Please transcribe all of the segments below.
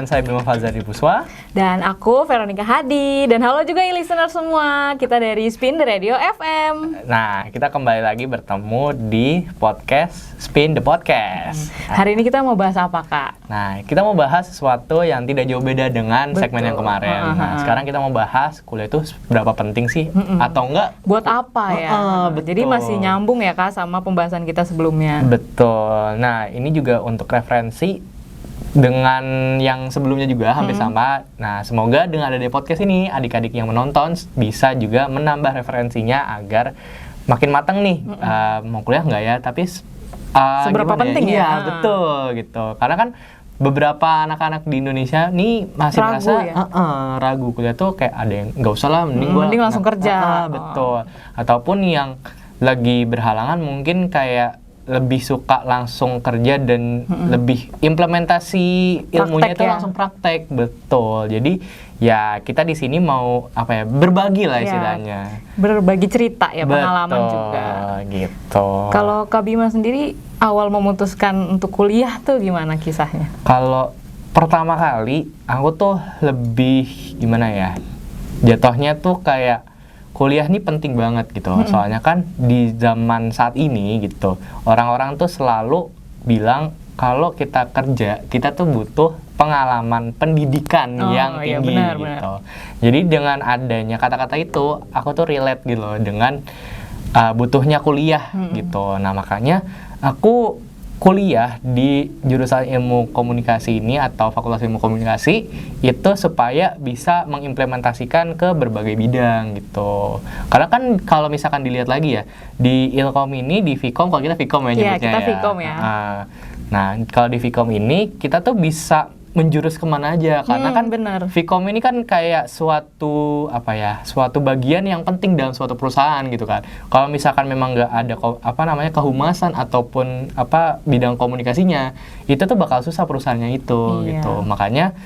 saya Bima Fazari Buswa. Dan aku Veronica Hadi. Dan halo juga listener semua. Kita dari Spin The Radio FM. Nah, kita kembali lagi bertemu di podcast Spin The Podcast. Hari ini kita mau bahas apa, Kak? Nah, kita mau bahas sesuatu yang tidak jauh beda dengan segmen yang kemarin. Nah, sekarang kita mau bahas kuliah itu berapa penting sih? Atau enggak? Buat apa ya? Betul. Jadi masih nyambung ya, Kak, sama pembahasan kita sebelumnya. Betul. Nah, ini juga untuk referensi dengan yang sebelumnya juga hampir sama. Nah, semoga dengan adanya podcast ini, adik-adik yang menonton bisa juga menambah referensinya agar makin matang nih. Mau kuliah nggak ya? Tapi seberapa penting ya? Iya, betul gitu. Karena kan beberapa anak-anak di Indonesia nih masih Ragu merasa ya? ragu kuliah tuh kayak ada yang nggak usah lah, mending langsung kerja. Betul. Ataupun yang lagi berhalangan mungkin kayak lebih suka langsung kerja dan lebih implementasi ilmunya itu langsung praktek. Betul. Jadi ya kita di sini mau apa ya, berbagi lah istilahnya. Berbagi cerita ya, pengalaman juga. Gitu. Kalau Kak Bima sendiri awal memutuskan untuk kuliah tuh gimana kisahnya? Kalau pertama kali aku tuh lebih gimana ya, jatuhnya tuh kayak kuliah ini penting banget gitu. Soalnya kan di zaman saat ini gitu, orang-orang tuh selalu bilang kalau kita kerja, kita tuh butuh pengalaman pendidikan yang tinggi gitu. Jadi dengan adanya kata-kata itu, aku tuh relate gitu loh dengan butuhnya kuliah gitu. Nah, makanya aku kuliah di jurusan ilmu komunikasi ini atau fakultas ilmu komunikasi itu supaya bisa mengimplementasikan ke berbagai bidang gitu. Karena kan kalau misalkan dilihat lagi ya, di Ilkom ini, di Vkom, kalau kita Vkom ya nyebutnya kita Vkom ya. Nah, kalau di Vkom ini kita tuh bisa menjurus kemana aja, karena kan Vkom ini kan kayak suatu apa ya, suatu bagian yang penting dalam suatu perusahaan gitu kan. Kalau misalkan memang nggak ada kehumasan ataupun bidang komunikasinya, itu tuh bakal susah perusahaannya itu gitu. Makanya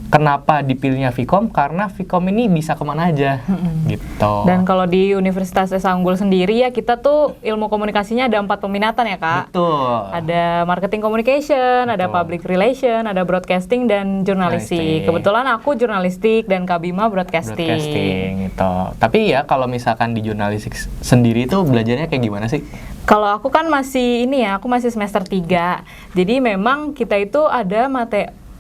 kenapa dipilihnya Vkom, karena Vkom ini bisa kemana aja gitu. Dan kalau di Universitas Esa Unggul sendiri ya, kita tuh ilmu komunikasinya ada 4 peminatan ya, Kak. Betul. Ada marketing communication, ada public relation, ada broadcasting dan jurnalistik. Kebetulan aku jurnalistik dan Kak Bima broadcasting gitu. Tapi ya kalau misalkan di jurnalistik sendiri tuh belajarnya kayak gimana sih? Kalau aku kan masih aku masih semester 3. Jadi memang kita itu ada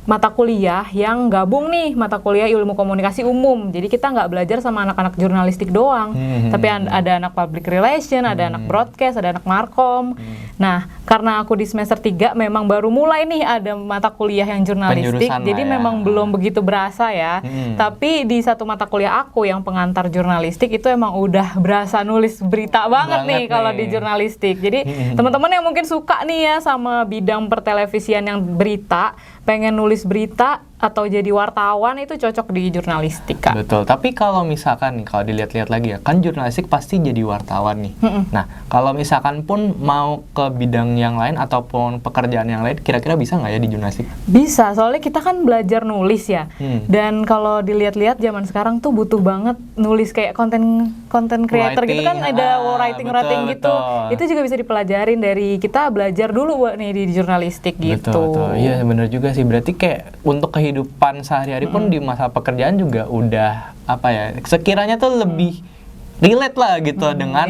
mata kuliah yang gabung nih, mata kuliah ilmu komunikasi umum. Jadi kita nggak belajar sama anak-anak jurnalistik doang, tapi ada anak public relation, ada anak broadcast, ada anak markom. Nah, karena aku di semester 3 memang baru mulai nih ada mata kuliah yang jurnalistik, jadi memang belum begitu berasa ya. Tapi di satu mata kuliah aku yang pengantar jurnalistik itu emang udah berasa nulis berita banget nih kalau di jurnalistik. Jadi teman-teman yang mungkin suka nih ya sama bidang pertelevisian yang berita, pengen nulis berita atau jadi wartawan, itu cocok di jurnalistik, Kak. Betul, tapi kalau misalkan nih, kalau dilihat-lihat lagi ya, kan jurnalistik pasti jadi wartawan nih. Nah, kalau misalkan pun mau ke bidang yang lain ataupun pekerjaan yang lain, kira-kira bisa nggak ya di jurnalistik? Bisa, soalnya kita kan belajar nulis ya. Dan kalau dilihat-lihat zaman sekarang tuh butuh banget nulis kayak konten creator gitu kan, ada writing gitu. Itu juga bisa dipelajarin dari kita belajar dulu nih di jurnalistik gitu. Betul. Iya, benar juga sih. Berarti kayak untuk kehidupan sehari-hari pun di masa pekerjaan juga udah sekiranya tuh lebih relate lah gitu dengan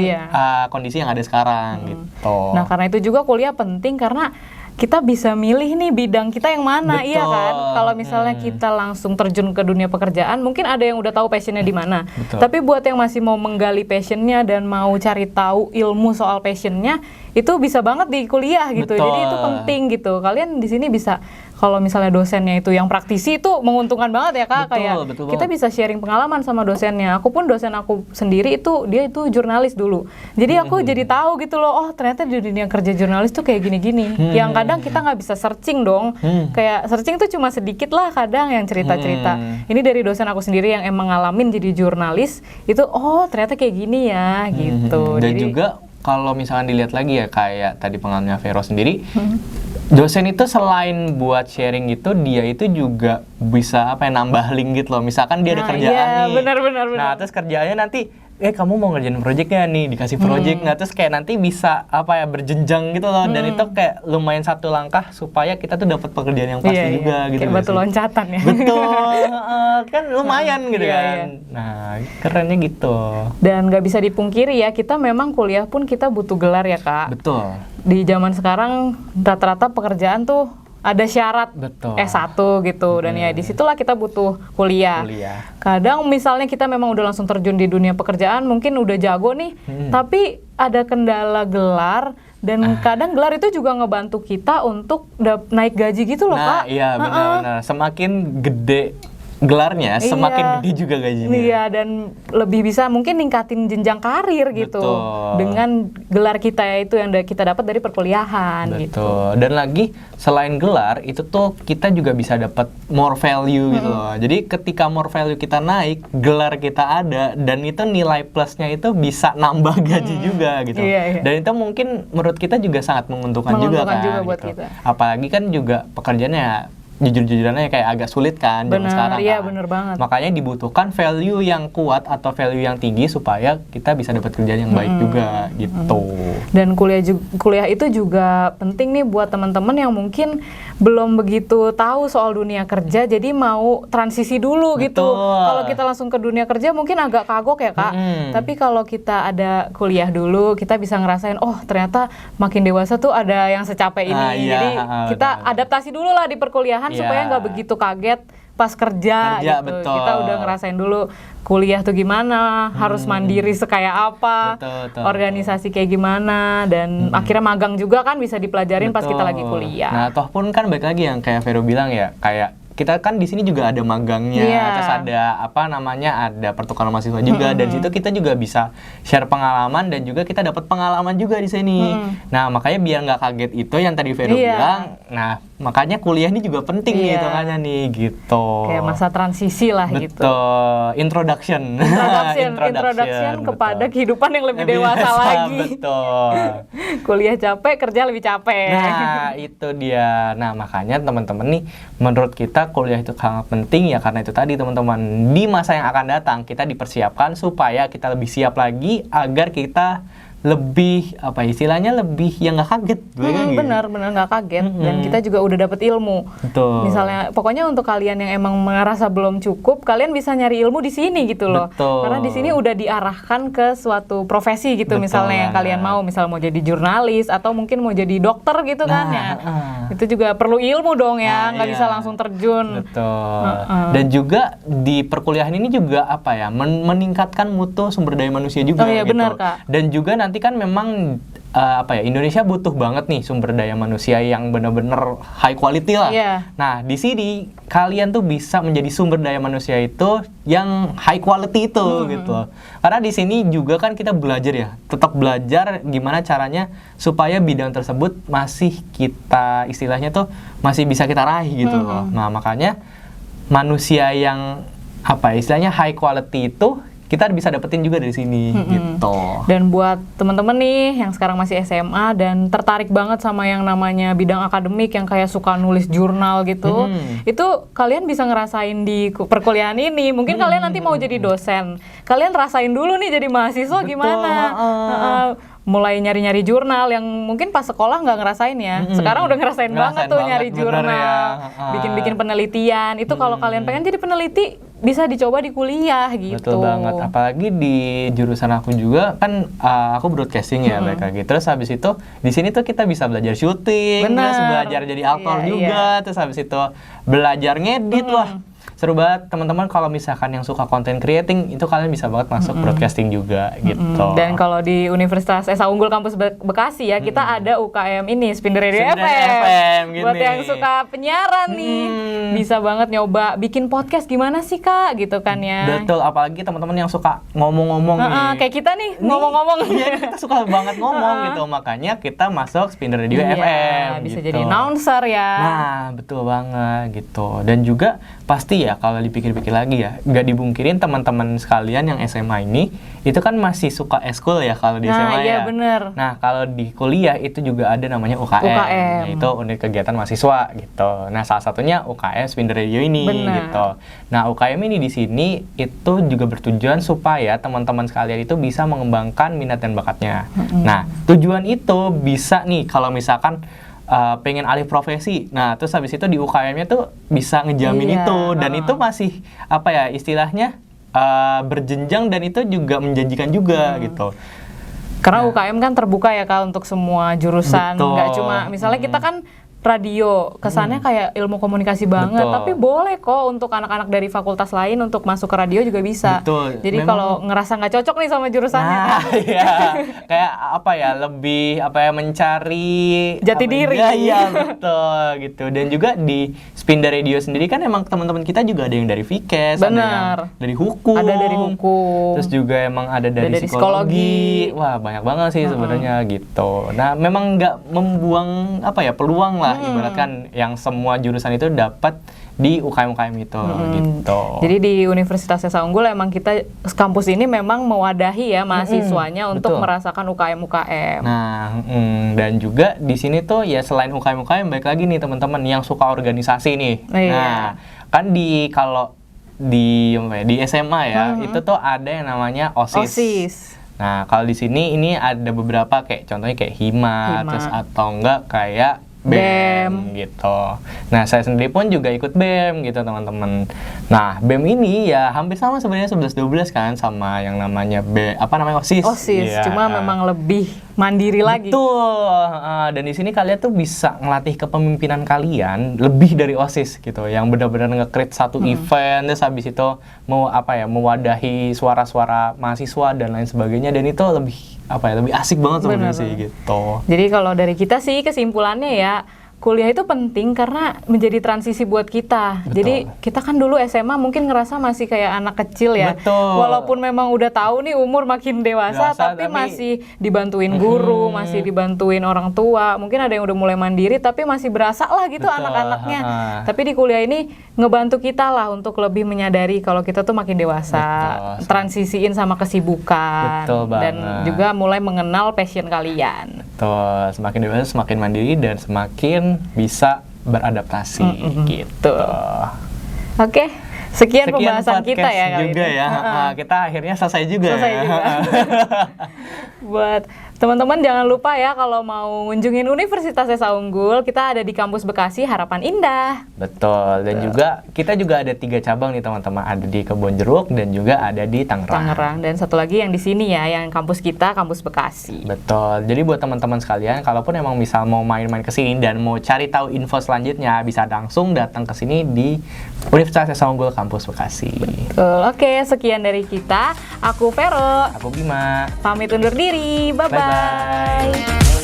kondisi yang ada sekarang gitu. Nah, karena itu juga kuliah penting karena kita bisa milih nih bidang kita yang mana. Iya kan? Kalau misalnya kita langsung terjun ke dunia pekerjaan, mungkin ada yang udah tahu passionnya di mana. Tapi buat yang masih mau menggali passionnya dan mau cari tahu ilmu soal passionnya, itu bisa banget di kuliah gitu. Jadi itu penting gitu. Kalian di sini bisa, kalau misalnya dosennya itu yang praktisi, itu menguntungkan banget ya, Kak. Betul kita bisa sharing pengalaman sama dosennya. Aku pun dosen aku sendiri dia itu jurnalis dulu. Jadi aku jadi tahu gitu loh, oh ternyata di dunia kerja jurnalis tuh kayak gini-gini. Yang kadang kita nggak bisa searching dong. Kayak searching tuh cuma sedikit lah kadang yang cerita-cerita. Ini dari dosen aku sendiri yang emang ngalamin jadi jurnalis, itu oh ternyata kayak gini ya gitu. Dan jadi, juga kalau misalkan dilihat lagi ya, kayak tadi pengalamannya Vero sendiri, dosen itu selain buat sharing gitu, dia itu juga bisa nambah link gitu loh. Misalkan dia ada kerjaan nih. Benar. Nah, terus kerjaannya nanti kamu mau ngerjain project nih, dikasih project, nah terus kayak nanti bisa apa ya berjenjang gitu loh, dan itu kayak lumayan satu langkah supaya kita tuh dapat pekerjaan yang pasti juga gitu. Kayak batu loncatan ya. Betul, kan lumayan gitu Iya, kan. iya. Nah, kerennya gitu. Dan nggak bisa dipungkiri ya, kita memang kuliah pun kita butuh gelar ya Kak. Betul. Di zaman sekarang rata-rata pekerjaan tuh ada syarat Betul. S1 gitu, dan ya disitulah kita butuh kuliah. Kadang misalnya kita memang udah langsung terjun di dunia pekerjaan, mungkin udah jago nih, tapi ada kendala gelar, dan kadang gelar itu juga ngebantu kita untuk naik gaji gitu loh Kak. Nah iya benar-benar, semakin gede gelarnya, semakin gede juga gajinya. Iya, dan lebih bisa mungkin ningkatin jenjang karir gitu. Betul. Dengan gelar kita itu yang kita dapat dari perkuliahan gitu. Betul. Dan lagi selain gelar itu tuh kita juga bisa dapat more value gitu loh. Jadi ketika more value kita naik, gelar kita ada, dan itu nilai plusnya itu bisa nambah gaji juga gitu. Iya. Dan itu mungkin menurut kita juga sangat menguntungkan juga kan. juga buat gitu. kita. Apalagi kan juga pekerjaannya jujur-jujurannya kayak agak sulit kan zaman sekarang Iya, kan. bener banget. Makanya dibutuhkan value yang kuat atau value yang tinggi supaya kita bisa dapat kerjaan yang baik juga gitu. Dan kuliah itu juga penting nih buat teman-teman yang mungkin belum begitu tahu soal dunia kerja, jadi mau transisi dulu gitu. Kalau kita langsung ke dunia kerja mungkin agak kagok ya Kak. Tapi kalau kita ada kuliah dulu, kita bisa ngerasain, oh ternyata makin dewasa tuh ada yang secapek ini. Jadi kita adaptasi dulu lah di perkuliahan supaya nggak begitu kaget pas kerja gitu. Betul. Kita udah ngerasain dulu kuliah tuh gimana, harus mandiri sekaya apa, betul. organisasi kayak gimana, dan akhirnya magang juga kan bisa dipelajarin pas kita lagi kuliah. Nah, toh pun kan balik lagi yang kayak Vero bilang ya, kayak kita kan di sini juga ada magangnya, terus ada ada pertukaran mahasiswa juga, dan situ kita juga bisa share pengalaman, dan juga kita dapat pengalaman juga di sini. Nah, makanya biar nggak kaget itu yang tadi Vero bilang, nah makanya kuliah ini juga penting nih hitungannya nih gitu. Kayak masa transisi lah gitu. Betul, introduction kepada kehidupan yang lebih dewasa lagi. Betul. Kuliah capek, kerja lebih capek. Nah, itu dia. Nah, makanya teman-teman nih, menurut kita kuliah itu sangat penting ya, karena itu tadi teman-teman, di masa yang akan datang kita dipersiapkan supaya kita lebih siap lagi agar kita lebih lebih yang nggak kaget. Benar nggak kaget, dan kita juga udah dapet ilmu. Betul. Misalnya pokoknya untuk kalian yang emang merasa belum cukup, kalian bisa nyari ilmu di sini gitu loh. Betul. Karena di sini udah diarahkan ke suatu profesi gitu. Misalnya yang kalian mau jadi jurnalis atau mungkin mau jadi dokter gitu kan ya. Itu juga perlu ilmu dong ya, nggak bisa langsung terjun. Betul. Dan juga di perkuliahan ini juga meningkatkan mutu sumber daya manusia juga. Iya, gitu. benar Kak. Dan juga nanti kan memang Indonesia butuh banget nih sumber daya manusia yang benar-benar high quality lah. Nah, di sini kalian tuh bisa menjadi sumber daya manusia itu yang high quality itu gitu. Karena di sini juga kan kita belajar tetap belajar gimana caranya supaya bidang tersebut masih kita istilahnya tuh masih bisa kita raih gitu loh. Nah, makanya manusia yang istilahnya high quality itu kita bisa dapetin juga dari sini gitu. Dan buat teman-teman nih yang sekarang masih SMA dan tertarik banget sama yang namanya bidang akademik yang kayak suka nulis jurnal gitu, itu kalian bisa ngerasain di perkuliahan ini. Mungkin kalian nanti mau jadi dosen, kalian rasain dulu nih jadi mahasiswa gimana. Mulai nyari-nyari jurnal yang mungkin pas sekolah nggak ngerasain ya. Sekarang udah ngerasain banget tuh nyari jurnal, bikin-bikin penelitian. Itu kalau kalian pengen jadi peneliti bisa dicoba di kuliah gitu. Betul banget. Apalagi di jurusan aku juga kan aku broadcasting ya mereka gitu. Terus habis itu di sini tuh kita bisa belajar syuting, terus belajar jadi aktor juga, terus habis itu belajar ngedit. Wah, seru banget teman-teman. Kalau misalkan yang suka content creating itu kalian bisa banget masuk broadcasting juga gitu. Dan kalau di Universitas Esa Unggul Kampus Bekasi ya, kita ada UKM ini Spinder Radio FM. Buat yang suka penyiaran nih, bisa banget nyoba bikin podcast gimana sih Kak gitu kan ya. Betul, apalagi teman-teman yang suka ngomong-ngomong nih. Kayak kita nih ngomong-ngomong. Iya, kita suka banget ngomong gitu. Makanya kita masuk Spinder Radio FM bisa gitu. jadi announcer ya. Nah, betul banget gitu. Dan juga pasti ya kalau dipikir-pikir lagi ya, nggak dibungkirin teman-teman sekalian yang SMA ini itu kan masih suka eskul ya kalau di SMA iya ya. bener. Nah kalau di kuliah itu juga ada namanya UKM, yaitu unit kegiatan mahasiswa gitu. Nah salah satunya UKM Spinder Radio ini gitu. Nah UKM ini di sini itu juga bertujuan supaya teman-teman sekalian itu bisa mengembangkan minat dan bakatnya. Nah tujuan itu bisa nih kalau misalkan pengen alih profesi. Nah, terus habis itu di UKM-nya tuh bisa ngejamin itu, dan itu masih apa ya istilahnya berjenjang, dan itu juga menjanjikan juga gitu. Karena UKM kan terbuka ya Kak untuk semua jurusan, nggak cuma misalnya kita kan radio, kesannya kayak ilmu komunikasi banget, tapi boleh kok untuk anak-anak dari fakultas lain untuk masuk ke radio juga bisa. Jadi kalau ngerasa nggak cocok nih sama jurusannya, iya, kayak apa ya, lebih apa ya, mencari jati diri. Iya, betul gitu. Dan juga di Spinder Radio sendiri kan emang teman-teman kita juga ada yang dari Vikes, ada yang dari hukum, terus juga emang ada dari psikologi. Wah, banyak banget sih sebenarnya gitu. Nah, memang nggak membuang apa ya, peluang lah ibaratkan yang semua jurusan itu dapat di UKM-UKM itu gitu. Jadi di Universitas Esa Unggul emang kita kampus ini memang mewadahi ya mahasiswanya untuk merasakan UKM-UKM. Nah, dan juga di sini tuh ya selain UKM-UKM, baik lagi nih teman-teman yang suka organisasi nih. Nah, kan kalau di SMA ya, itu tuh ada yang namanya OSIS. Nah, kalau di sini ini ada beberapa kayak contohnya kayak Hima. Terus atau enggak kayak BEM gitu. Nah, saya sendiri pun juga ikut BEM gitu, teman-teman. Nah, BEM ini ya hampir sama sebenarnya 11-12 kan sama yang namanya OSIS. Ya, cuma memang lebih mandiri lagi. Betul. Dan di sini kalian tuh bisa ngelatih kepemimpinan kalian lebih dari OSIS gitu, yang benar-benar nge-create satu event, terus habis itu mewadahi suara-suara mahasiswa dan lain sebagainya, dan itu lebih asik banget sebenarnya sih gitu. Jadi kalau dari kita sih kesimpulannya ya, kuliah itu penting karena menjadi transisi buat kita. Jadi kita kan dulu SMA mungkin ngerasa masih kayak anak kecil ya. Walaupun memang udah tahu nih umur makin dewasa tapi masih dibantuin guru, masih dibantuin orang tua. Mungkin ada yang udah mulai mandiri tapi masih berasa lah gitu anak-anaknya. Tapi di kuliah ini ngebantu kita lah untuk lebih menyadari kalau kita tuh makin dewasa, transisiin sama kesibukan, dan juga mulai mengenal passion kalian. Betul, semakin dewasa semakin mandiri dan semakin bisa beradaptasi gitu. Oke, sekian pembahasan kita ya kali juga ini. Ya. Kita akhirnya selesai juga. Buat teman-teman jangan lupa ya kalau mau ngunjungin Universitas Esa Unggul, kita ada di kampus Bekasi Harapan Indah. Betul, dan juga kita juga ada 3 cabang nih teman-teman, ada di Kebonjeruk dan juga ada di Tangerang. Dan satu lagi yang di sini ya, yang kampus kita, kampus Bekasi. Betul, jadi buat teman-teman sekalian, kalaupun emang misal mau main-main ke sini dan mau cari tahu info selanjutnya, bisa langsung datang ke sini di Universitas Esa Unggul kampus Bekasi. Betul, oke, sekian dari kita. Aku Vero. Aku Bima. Pamit undur diri, bye-bye. Bye-bye.